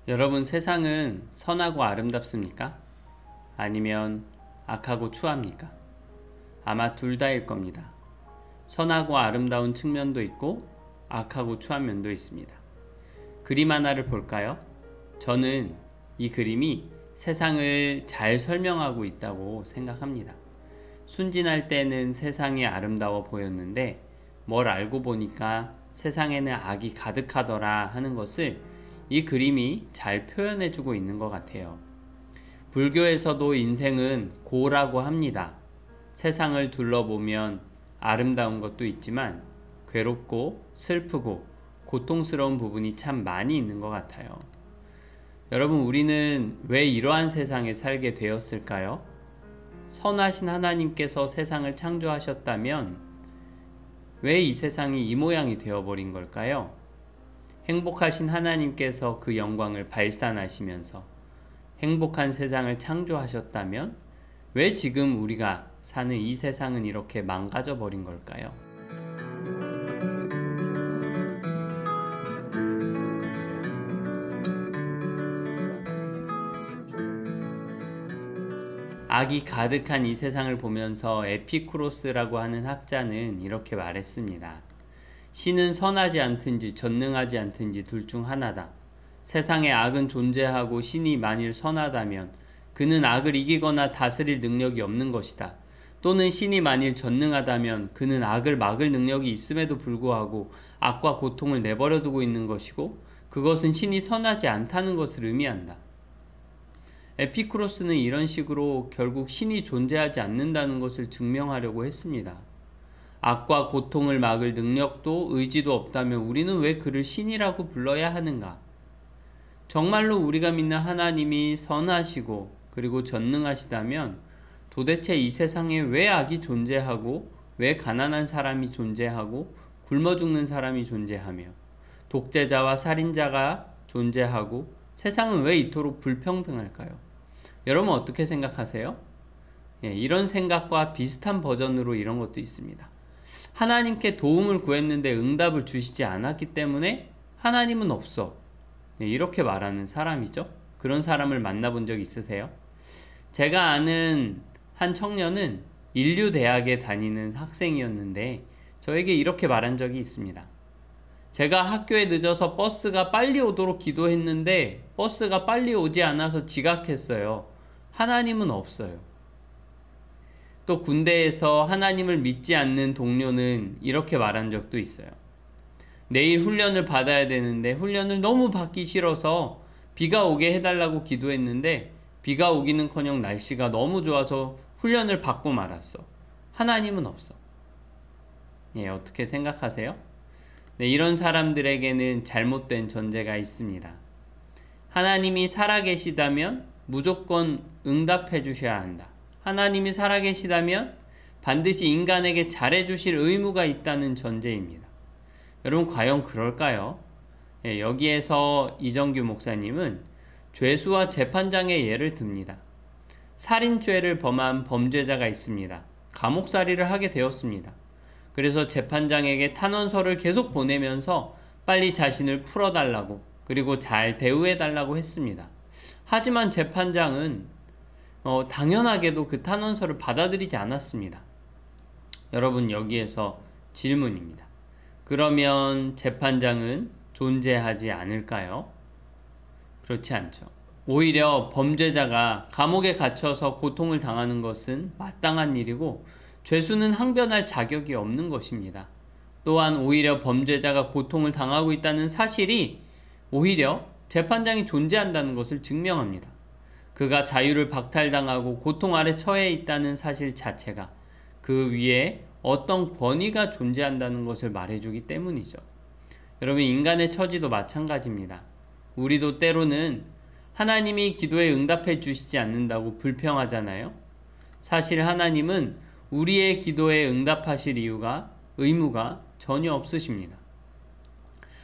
여러분, 세상은 선하고 아름답습니까? 아니면 악하고 추합니까? 아마 둘 다일 겁니다. 선하고 아름다운 측면도 있고 악하고 추한 면도 있습니다. 그림 하나를 볼까요? 저는 이 그림이 세상을 잘 설명하고 있다고 생각합니다. 순진할 때는 세상이 아름다워 보였는데 뭘 알고 보니까 세상에는 악이 가득하더라 하는 것을 이 그림이 잘 표현해주고 있는 것 같아요. 불교에서도 인생은 고라고 합니다. 세상을 둘러보면 아름다운 것도 있지만 괴롭고 슬프고 고통스러운 부분이 참 많이 있는 것 같아요. 여러분, 우리는 왜 이러한 세상에 살게 되었을까요? 선하신 하나님께서 세상을 창조하셨다면 왜 이 세상이 이 모양이 되어버린 걸까요? 행복하신 하나님께서 그 영광을 발산하시면서 행복한 세상을 창조하셨다면 왜 지금 우리가 사는 이 세상은 이렇게 망가져 버린 걸까요? 악이 가득한 이 세상을 보면서 에피쿠로스라고 하는 학자는 이렇게 말했습니다. 신은 선하지 않든지 전능하지 않든지 둘 중 하나다. 세상에 악은 존재하고 신이 만일 선하다면 그는 악을 이기거나 다스릴 능력이 없는 것이다. 또는 신이 만일 전능하다면 그는 악을 막을 능력이 있음에도 불구하고 악과 고통을 내버려 두고 있는 것이고 그것은 신이 선하지 않다는 것을 의미한다. 에피쿠로스는 이런 식으로 결국 신이 존재하지 않는다는 것을 증명하려고 했습니다. 악과 고통을 막을 능력도 의지도 없다면 우리는 왜 그를 신이라고 불러야 하는가? 정말로 우리가 믿는 하나님이 선하시고 그리고 전능하시다면 도대체 이 세상에 왜 악이 존재하고 왜 가난한 사람이 존재하고 굶어 죽는 사람이 존재하며 독재자와 살인자가 존재하고 세상은 왜 이토록 불평등할까요? 여러분, 어떻게 생각하세요? 이런 생각과 비슷한 버전으로 이런 것도 있습니다. 하나님께 도움을 구했는데 응답을 주시지 않았기 때문에 하나님은 없어. 이렇게 말하는 사람이죠. 그런 사람을 만나본 적 있으세요? 제가 아는 한 청년은 인류대학에 다니는 학생이었는데 저에게 이렇게 말한 적이 있습니다. 제가 학교에 늦어서 버스가 빨리 오도록 기도했는데 버스가 빨리 오지 않아서 지각했어요. 하나님은 없어요. 또 군대에서 하나님을 믿지 않는 동료는 이렇게 말한 적도 있어요. 내일 훈련을 받아야 되는데 훈련을 너무 받기 싫어서 비가 오게 해달라고 기도했는데 비가 오기는커녕 날씨가 너무 좋아서 훈련을 받고 말았어. 하나님은 없어. 어떻게 생각하세요? 이런 사람들에게는 잘못된 전제가 있습니다. 하나님이 살아계시다면 무조건 응답해 주셔야 한다. 하나님이 살아계시다면 반드시 인간에게 잘해주실 의무가 있다는 전제입니다. 여러분, 과연 그럴까요? 여기에서 이정규 목사님은 죄수와 재판장의 예를 듭니다. 살인죄를 범한 범죄자가 있습니다. 감옥살이를 하게 되었습니다. 그래서 재판장에게 탄원서를 계속 보내면서 빨리 자신을 풀어달라고 그리고 잘 대우해달라고 했습니다. 하지만 재판장은 당연하게도 그 탄원서를 받아들이지 않았습니다. 여러분, 여기에서 질문입니다. 그러면 재판장은 존재하지 않을까요? 그렇지 않죠. 오히려 범죄자가 감옥에 갇혀서 고통을 당하는 것은 마땅한 일이고 죄수는 항변할 자격이 없는 것입니다. 또한 오히려 범죄자가 고통을 당하고 있다는 사실이 오히려 재판장이 존재한다는 것을 증명합니다. 그가 자유를 박탈당하고 고통 아래 처해 있다는 사실 자체가 그 위에 어떤 권위가 존재한다는 것을 말해주기 때문이죠. 여러분, 인간의 처지도 마찬가지입니다. 우리도 때로는 하나님이 기도에 응답해 주시지 않는다고 불평하잖아요. 사실 하나님은 우리의 기도에 응답하실 의무가 전혀 없으십니다.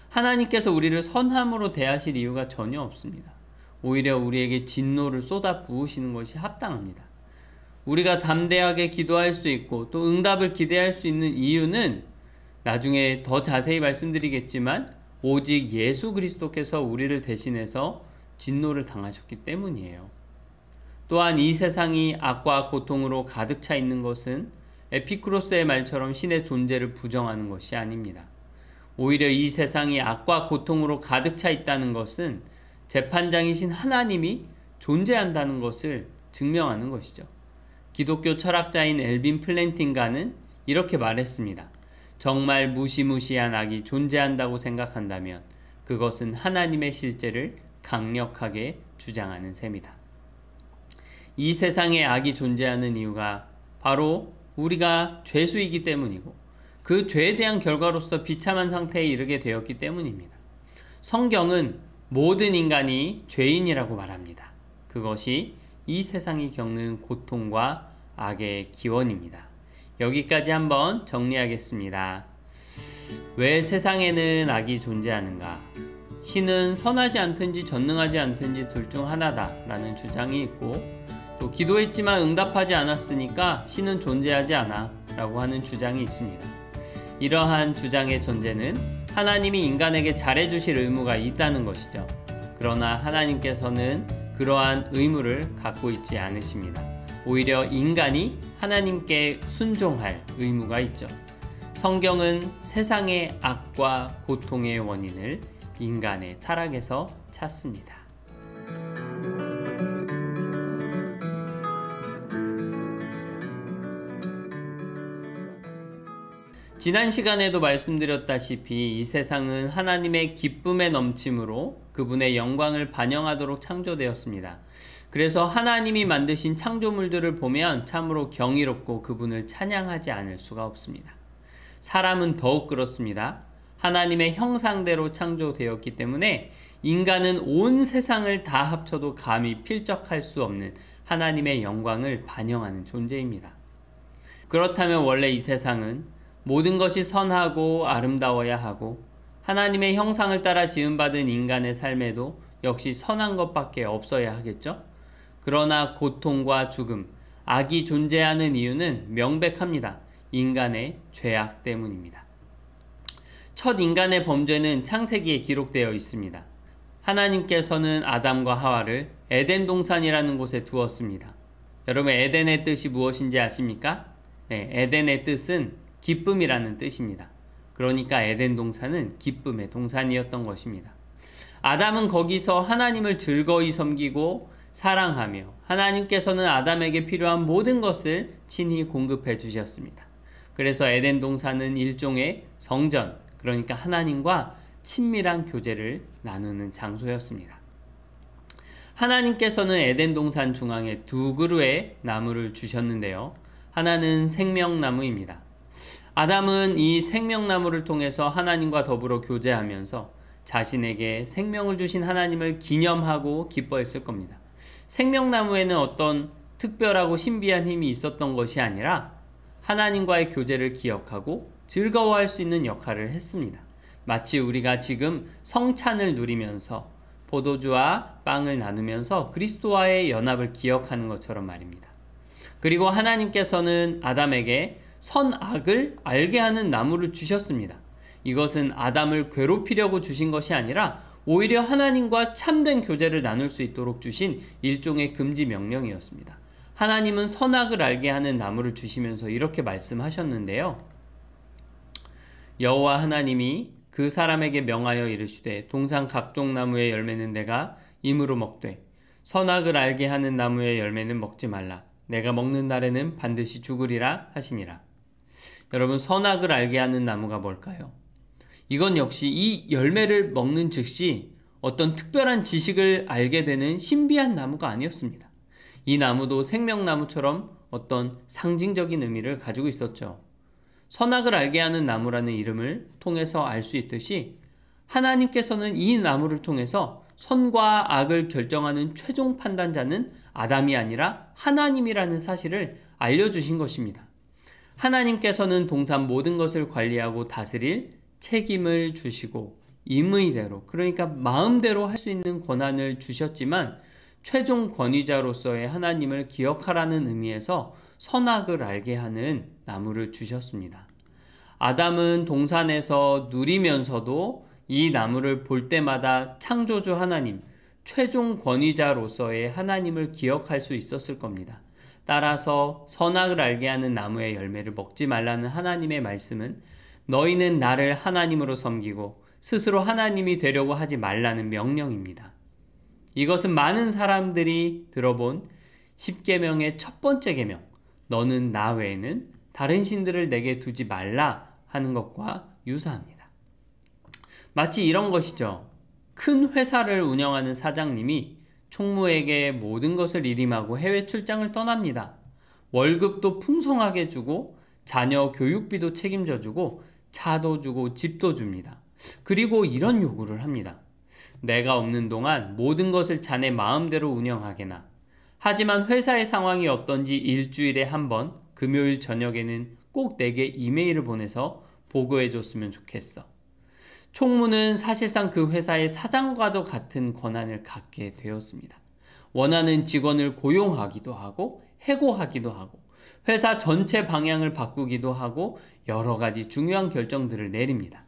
하나님께서 우리를 선함으로 대하실 이유가 전혀 없습니다. 오히려 우리에게 진노를 쏟아 부으시는 것이 합당합니다. 우리가 담대하게 기도할 수 있고 또 응답을 기대할 수 있는 이유는 나중에 더 자세히 말씀드리겠지만 오직 예수 그리스도께서 우리를 대신해서 진노를 당하셨기 때문이에요. 또한 이 세상이 악과 고통으로 가득 차 있는 것은 에피쿠로스의 말처럼 신의 존재를 부정하는 것이 아닙니다. 오히려 이 세상이 악과 고통으로 가득 차 있다는 것은 재판장이신 하나님이 존재한다는 것을 증명하는 것이죠. 기독교 철학자인 엘빈 플랜팅가는 이렇게 말했습니다. 정말 무시무시한 악이 존재한다고 생각한다면 그것은 하나님의 실제를 강력하게 주장하는 셈이다. 이 세상에 악이 존재하는 이유가 바로 우리가 죄수이기 때문이고 그 죄에 대한 결과로서 비참한 상태에 이르게 되었기 때문입니다. 성경은 모든 인간이 죄인이라고 말합니다. 그것이 이 세상이 겪는 고통과 악의 기원입니다. 여기까지 한번 정리하겠습니다. 왜 세상에는 악이 존재하는가? 신은 선하지 않든지 전능하지 않든지 둘 중 하나다라는 주장이 있고, 또 기도했지만 응답하지 않았으니까 신은 존재하지 않아 라고 하는 주장이 있습니다. 이러한 주장의 전제는 하나님이 인간에게 잘해주실 의무가 있다는 것이죠. 그러나 하나님께서는 그러한 의무를 갖고 있지 않으십니다. 오히려 인간이 하나님께 순종할 의무가 있죠. 성경은 세상의 악과 고통의 원인을 인간의 타락에서 찾습니다. 지난 시간에도 말씀드렸다시피 이 세상은 하나님의 기쁨의 넘침으로 그분의 영광을 반영하도록 창조되었습니다. 그래서 하나님이 만드신 창조물들을 보면 참으로 경이롭고 그분을 찬양하지 않을 수가 없습니다. 사람은 더욱 그렇습니다. 하나님의 형상대로 창조되었기 때문에 인간은 온 세상을 다 합쳐도 감히 필적할 수 없는 하나님의 영광을 반영하는 존재입니다. 그렇다면 원래 이 세상은 모든 것이 선하고 아름다워야 하고 하나님의 형상을 따라 지음받은 인간의 삶에도 역시 선한 것밖에 없어야 하겠죠? 그러나 고통과 죽음, 악이 존재하는 이유는 명백합니다. 인간의 죄악 때문입니다. 첫 인간의 범죄는 창세기에 기록되어 있습니다. 하나님께서는 아담과 하와를 에덴 동산이라는 곳에 두었습니다. 여러분, 에덴의 뜻이 무엇인지 아십니까? 네, 에덴의 뜻은 기쁨이라는 뜻입니다. 그러니까 에덴 동산은 기쁨의 동산이었던 것입니다. 아담은 거기서 하나님을 즐거이 섬기고 사랑하며 하나님께서는 아담에게 필요한 모든 것을 친히 공급해 주셨습니다. 그래서 에덴 동산은 일종의 성전, 그러니까 하나님과 친밀한 교제를 나누는 장소였습니다. 하나님께서는 에덴 동산 중앙에 두 그루의 나무를 주셨는데요. 하나는 생명나무입니다. 아담은 이 생명나무를 통해서 하나님과 더불어 교제하면서 자신에게 생명을 주신 하나님을 기념하고 기뻐했을 겁니다. 생명나무에는 어떤 특별하고 신비한 힘이 있었던 것이 아니라 하나님과의 교제를 기억하고 즐거워할 수 있는 역할을 했습니다. 마치 우리가 지금 성찬을 누리면서 포도주와 빵을 나누면서 그리스도와의 연합을 기억하는 것처럼 말입니다. 그리고 하나님께서는 아담에게 선악을 알게 하는 나무를 주셨습니다. 이것은 아담을 괴롭히려고 주신 것이 아니라 오히려 하나님과 참된 교제를 나눌 수 있도록 주신 일종의 금지 명령이었습니다. 하나님은 선악을 알게 하는 나무를 주시면서 이렇게 말씀하셨는데요. 여호와 하나님이 그 사람에게 명하여 이르시되 동산 각종 나무의 열매는 내가 임으로 먹되 선악을 알게 하는 나무의 열매는 먹지 말라. 내가 먹는 날에는 반드시 죽으리라 하시니라. 여러분, 선악을 알게 하는 나무가 뭘까요? 이건 역시 이 열매를 먹는 즉시 어떤 특별한 지식을 알게 되는 신비한 나무가 아니었습니다. 이 나무도 생명나무처럼 어떤 상징적인 의미를 가지고 있었죠. 선악을 알게 하는 나무라는 이름을 통해서 알 수 있듯이 하나님께서는 이 나무를 통해서 선과 악을 결정하는 최종 판단자는 아담이 아니라 하나님이라는 사실을 알려주신 것입니다. 하나님께서는 동산 모든 것을 관리하고 다스릴 책임을 주시고 임의대로, 그러니까 마음대로 할 수 있는 권한을 주셨지만 최종 권위자로서의 하나님을 기억하라는 의미에서 선악을 알게 하는 나무를 주셨습니다. 아담은 동산에서 누리면서도 이 나무를 볼 때마다 창조주 하나님, 최종 권위자로서의 하나님을 기억할 수 있었을 겁니다. 따라서 선악을 알게 하는 나무의 열매를 먹지 말라는 하나님의 말씀은 너희는 나를 하나님으로 섬기고 스스로 하나님이 되려고 하지 말라는 명령입니다. 이것은 많은 사람들이 들어본 10계명의 첫 번째 계명, 너는 나 외에는 다른 신들을 내게 두지 말라 하는 것과 유사합니다. 마치 이런 것이죠. 큰 회사를 운영하는 사장님이 총무에게 모든 것을 일임하고 해외 출장을 떠납니다. 월급도 풍성하게 주고 자녀 교육비도 책임져 주고 차도 주고 집도 줍니다. 그리고 이런 요구를 합니다. 내가 없는 동안 모든 것을 자네 마음대로 운영하게나. 하지만 회사의 상황이 어떤지 일주일에 한 번 금요일 저녁에는 꼭 내게 이메일을 보내서 보고해 줬으면 좋겠어. 총무는 사실상 그 회사의 사장과도 같은 권한을 갖게 되었습니다. 원하는 직원을 고용하기도 하고 해고하기도 하고 회사 전체 방향을 바꾸기도 하고 여러 가지 중요한 결정들을 내립니다.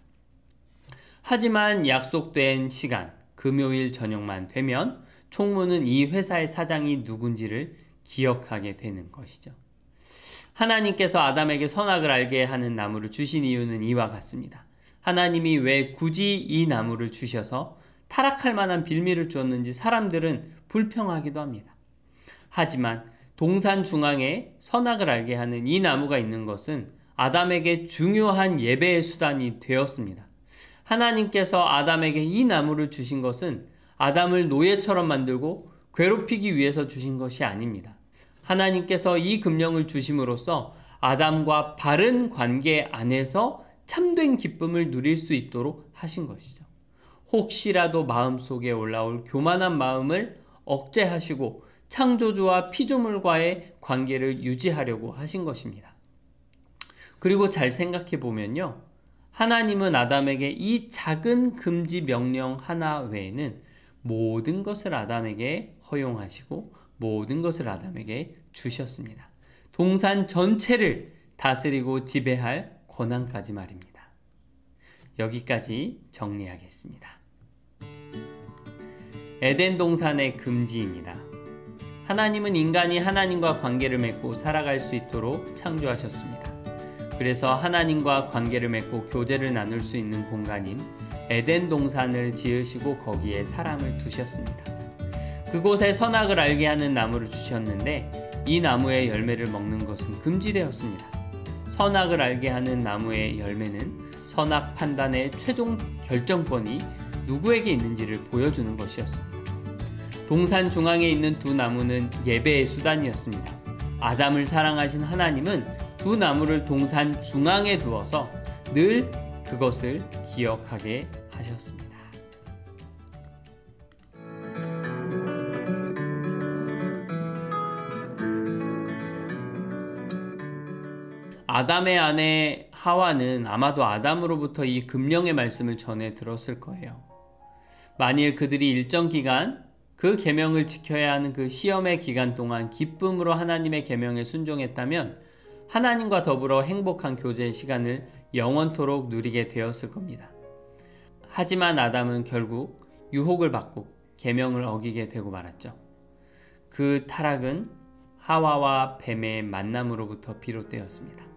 하지만 약속된 시간, 금요일 저녁만 되면 총무는 이 회사의 사장이 누군지를 기억하게 되는 것이죠. 하나님께서 아담에게 선악을 알게 하는 나무를 주신 이유는 이와 같습니다. 하나님이 왜 굳이 이 나무를 주셔서 타락할 만한 빌미를 주었는지 사람들은 불평하기도 합니다. 하지만 동산 중앙에 선악을 알게 하는 이 나무가 있는 것은 아담에게 중요한 예배의 수단이 되었습니다. 하나님께서 아담에게 이 나무를 주신 것은 아담을 노예처럼 만들고 괴롭히기 위해서 주신 것이 아닙니다. 하나님께서 이 금령을 주심으로써 아담과 바른 관계 안에서 참된 기쁨을 누릴 수 있도록 하신 것이죠. 혹시라도 마음속에 올라올 교만한 마음을 억제하시고 창조주와 피조물과의 관계를 유지하려고 하신 것입니다. 그리고 잘 생각해 보면요. 하나님은 아담에게 이 작은 금지 명령 하나 외에는 모든 것을 아담에게 허용하시고 모든 것을 아담에게 주셨습니다. 동산 전체를 다스리고 지배할 권한까지 말입니다. 여기까지 정리하겠습니다. 에덴 동산의 금지입니다. 하나님은 인간이 하나님과 관계를 맺고 살아갈 수 있도록 창조하셨습니다. 그래서 하나님과 관계를 맺고 교제를 나눌 수 있는 공간인 에덴 동산을 지으시고 거기에 사람을 두셨습니다. 그곳에 선악을 알게 하는 나무를 주셨는데 이 나무의 열매를 먹는 것은 금지되었습니다. 선악을 알게 하는 나무의 열매는 선악 판단의 최종 결정권이 누구에게 있는지를 보여주는 것이었습니다. 동산 중앙에 있는 두 나무는 예배의 수단이었습니다. 아담을 사랑하신 하나님은 두 나무를 동산 중앙에 두어서 늘 그것을 기억하게 하셨습니다. 아담의 아내 하와는 아마도 아담으로부터 이 금령의 말씀을 전해 들었을 거예요. 만일 그들이 일정 기간 그 계명을 지켜야 하는 그 시험의 기간 동안 기쁨으로 하나님의 계명에 순종했다면 하나님과 더불어 행복한 교제의 시간을 영원토록 누리게 되었을 겁니다. 하지만 아담은 결국 유혹을 받고 계명을 어기게 되고 말았죠. 그 타락은 하와와 뱀의 만남으로부터 비롯되었습니다.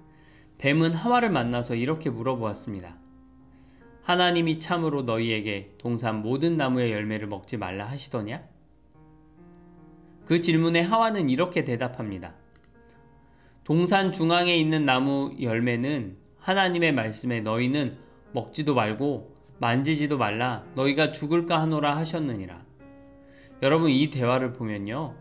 뱀은 하와를 만나서 이렇게 물어보았습니다. 하나님이 참으로 너희에게 동산 모든 나무의 열매를 먹지 말라 하시더냐? 그 질문에 하와는 이렇게 대답합니다. 동산 중앙에 있는 나무 열매는 하나님의 말씀에 너희는 먹지도 말고 만지지도 말라 너희가 죽을까 하노라 하셨느니라. 여러분 이 대화를 보면요.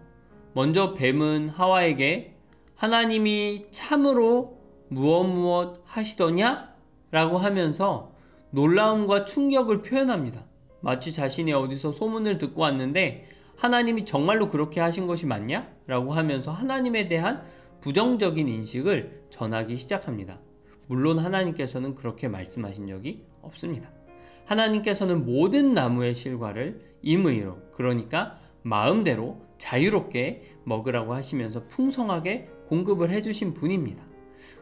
먼저 뱀은 하와에게 하나님이 참으로 무엇 하시더냐? 라고 하면서 놀라움과 충격을 표현합니다. 마치 자신이 어디서 소문을 듣고 왔는데 하나님이 정말로 그렇게 하신 것이 맞냐? 라고 하면서 하나님에 대한 부정적인 인식을 전하기 시작합니다. 물론 하나님께서는 그렇게 말씀하신 적이 없습니다. 하나님께서는 모든 나무의 실과를 임의로, 그러니까 마음대로 자유롭게 먹으라고 하시면서 풍성하게 공급을 해주신 분입니다.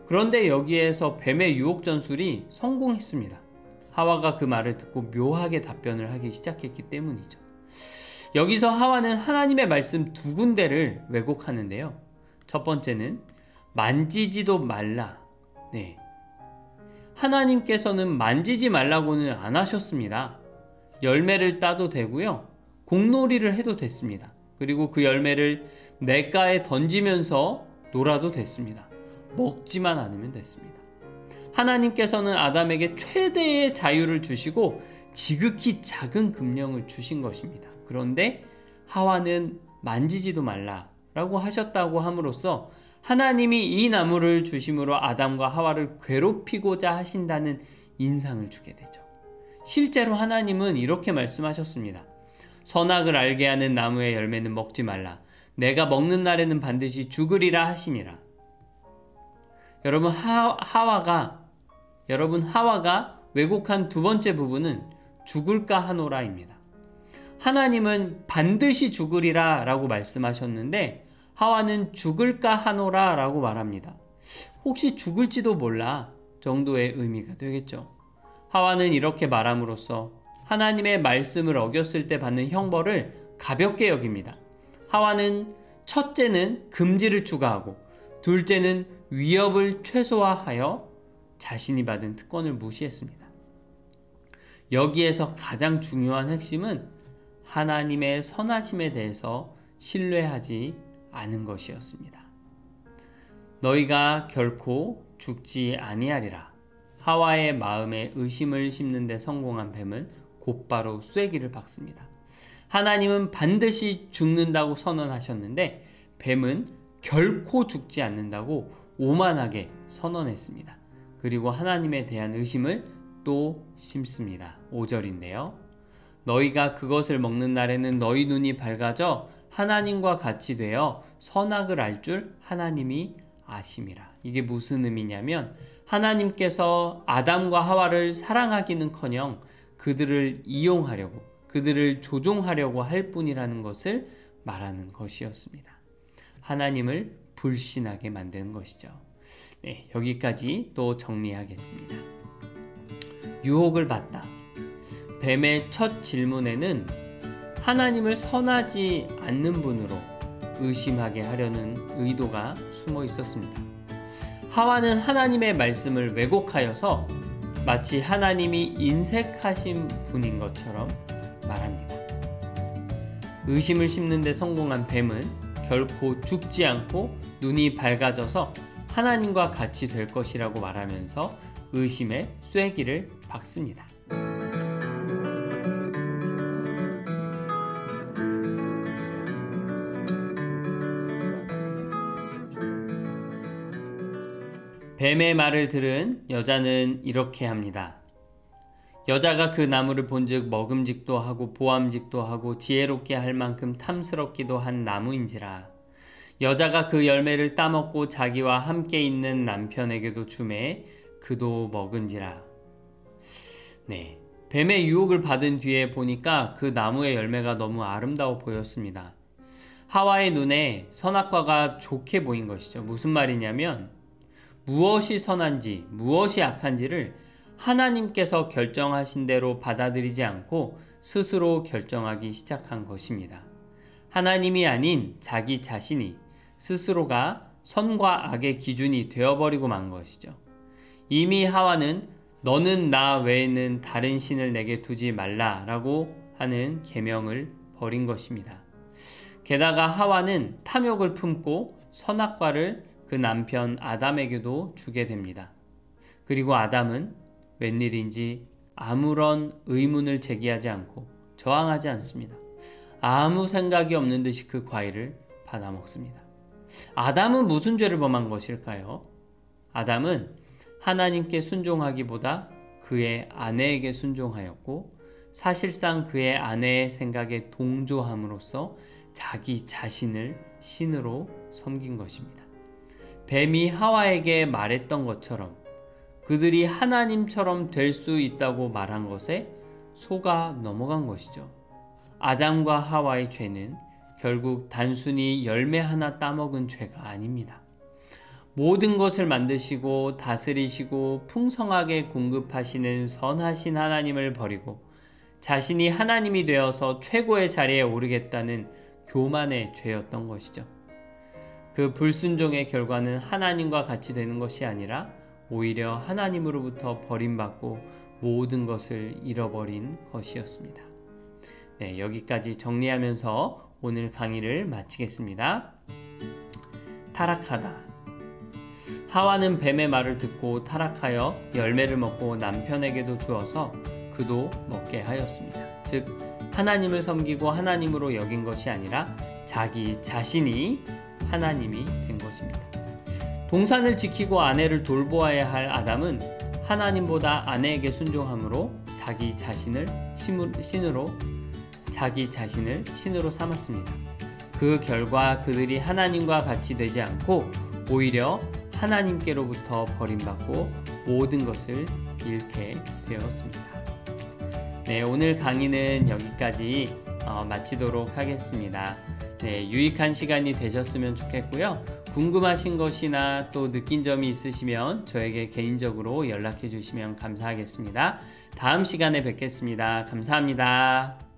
그런데 여기에서 뱀의 유혹 전술이 성공했습니다. 하와가 그 말을 듣고 묘하게 답변을 하기 시작했기 때문이죠. 여기서 하와는 하나님의 말씀 두 군데를 왜곡하는데요. 첫 번째는 만지지도 말라. 네. 하나님께서는 만지지 말라고는 안 하셨습니다. 열매를 따도 되고요. 공놀이를 해도 됐습니다. 그리고 그 열매를 냇가에 던지면서 놀아도 됐습니다. 먹지만 않으면 됐습니다. 하나님께서는 아담에게 최대의 자유를 주시고 지극히 작은 금령을 주신 것입니다. 그런데 하와는 만지지도 말라라고 하셨다고 함으로써 하나님이 이 나무를 주심으로 아담과 하와를 괴롭히고자 하신다는 인상을 주게 되죠. 실제로 하나님은 이렇게 말씀하셨습니다. 선악을 알게 하는 나무의 열매는 먹지 말라. 내가 먹는 날에는 반드시 죽으리라 하시니라. 여러분 하와가 왜곡한 두 번째 부분은 죽을까 하노라입니다. 하나님은 반드시 죽으리라 라고 말씀하셨는데 하와는 죽을까 하노라 라고 말합니다. 혹시 죽을지도 몰라 정도의 의미가 되겠죠. 하와는 이렇게 말함으로써 하나님의 말씀을 어겼을 때 받는 형벌을 가볍게 여깁니다. 하와는 첫째는 금지를 추가하고 둘째는 위협을 최소화하여 자신이 받은 특권을 무시했습니다. 여기에서 가장 중요한 핵심은 하나님의 선하심에 대해서 신뢰하지 않은 것이었습니다. 너희가 결코 죽지 아니하리라. 하와의 마음에 의심을 심는 데 성공한 뱀은 곧바로 쐐기를 박습니다. 하나님은 반드시 죽는다고 선언하셨는데 뱀은 결코 죽지 않는다고 오만하게 선언했습니다. 그리고 하나님에 대한 의심을 또 심습니다. 5절인데요. 너희가 그것을 먹는 날에는 너희 눈이 밝아져 하나님과 같이 되어 선악을 알 줄 하나님이 아심이라. 이게 무슨 의미냐면 하나님께서 아담과 하와를 사랑하기는커녕 그들을 이용하려고, 그들을 조종하려고 할 뿐이라는 것을 말하는 것이었습니다. 하나님을 불신하게 만드는 것이죠. 네, 여기까지 또 정리하겠습니다. 유혹을 받다. 뱀의 첫 질문에는 하나님을 선하지 않는 분으로 의심하게 하려는 의도가 숨어 있었습니다. 하와는 하나님의 말씀을 왜곡하여서 마치 하나님이 인색하신 분인 것처럼 말합니다. 의심을 심는 데 성공한 뱀은 결코 죽지 않고 눈이 밝아져서 하나님과 같이 될 것이라고 말하면서 의심의 쐐기를 박습니다. 뱀의 말을 들은 여자는 이렇게 합니다. 여자가 그 나무를 본즉 먹음직도 하고 보암직도 하고 지혜롭게 할 만큼 탐스럽기도 한 나무인지라. 여자가 그 열매를 따먹고 자기와 함께 있는 남편에게도 주매 그도 먹은지라. 네, 뱀의 유혹을 받은 뒤에 보니까 그 나무의 열매가 너무 아름다워 보였습니다. 하와의 눈에 선악과가 좋게 보인 것이죠. 무슨 말이냐면 무엇이 선한지 무엇이 악한지를 하나님께서 결정하신 대로 받아들이지 않고 스스로 결정하기 시작한 것입니다. 하나님이 아닌 자기 자신이 스스로가 선과 악의 기준이 되어버리고 만 것이죠. 이미 하와는 너는 나 외에는 다른 신을 내게 두지 말라라고 하는 계명을 버린 것입니다. 게다가 하와는 탐욕을 품고 선악과를 그 남편 아담에게도 주게 됩니다. 그리고 아담은 웬일인지 아무런 의문을 제기하지 않고 저항하지 않습니다. 아무 생각이 없는 듯이 그 과일을 받아먹습니다. 아담은 무슨 죄를 범한 것일까요? 아담은 하나님께 순종하기보다 그의 아내에게 순종하였고 사실상 그의 아내의 생각에 동조함으로써 자기 자신을 신으로 섬긴 것입니다. 뱀이 하와에게 말했던 것처럼 그들이 하나님처럼 될 수 있다고 말한 것에 속아 넘어간 것이죠. 아담과 하와의 죄는 결국 단순히 열매 하나 따먹은 죄가 아닙니다. 모든 것을 만드시고 다스리시고 풍성하게 공급하시는 선하신 하나님을 버리고 자신이 하나님이 되어서 최고의 자리에 오르겠다는 교만의 죄였던 것이죠. 그 불순종의 결과는 하나님과 같이 되는 것이 아니라 오히려 하나님으로부터 버림받고 모든 것을 잃어버린 것이었습니다. 네, 여기까지 정리하면서 오늘 강의를 마치겠습니다. 타락하다. 하와는 뱀의 말을 듣고 타락하여 열매를 먹고 남편에게도 주어서 그도 먹게 하였습니다. 즉 하나님을 섬기고 하나님으로 여긴 것이 아니라 자기 자신이 하나님이 된 것입니다. 동산을 지키고 아내를 돌보아야 할 아담은 하나님보다 아내에게 순종함으로 자기 자신을 신으로 삼았습니다. 그 결과 그들이 하나님과 같이 되지 않고 오히려 하나님께로부터 버림받고 모든 것을 잃게 되었습니다. 네, 오늘 강의는 여기까지 마치도록 하겠습니다. 네, 유익한 시간이 되셨으면 좋겠고요. 궁금하신 것이나 또 느낀 점이 있으시면 저에게 개인적으로 연락해 주시면 감사하겠습니다. 다음 시간에 뵙겠습니다. 감사합니다.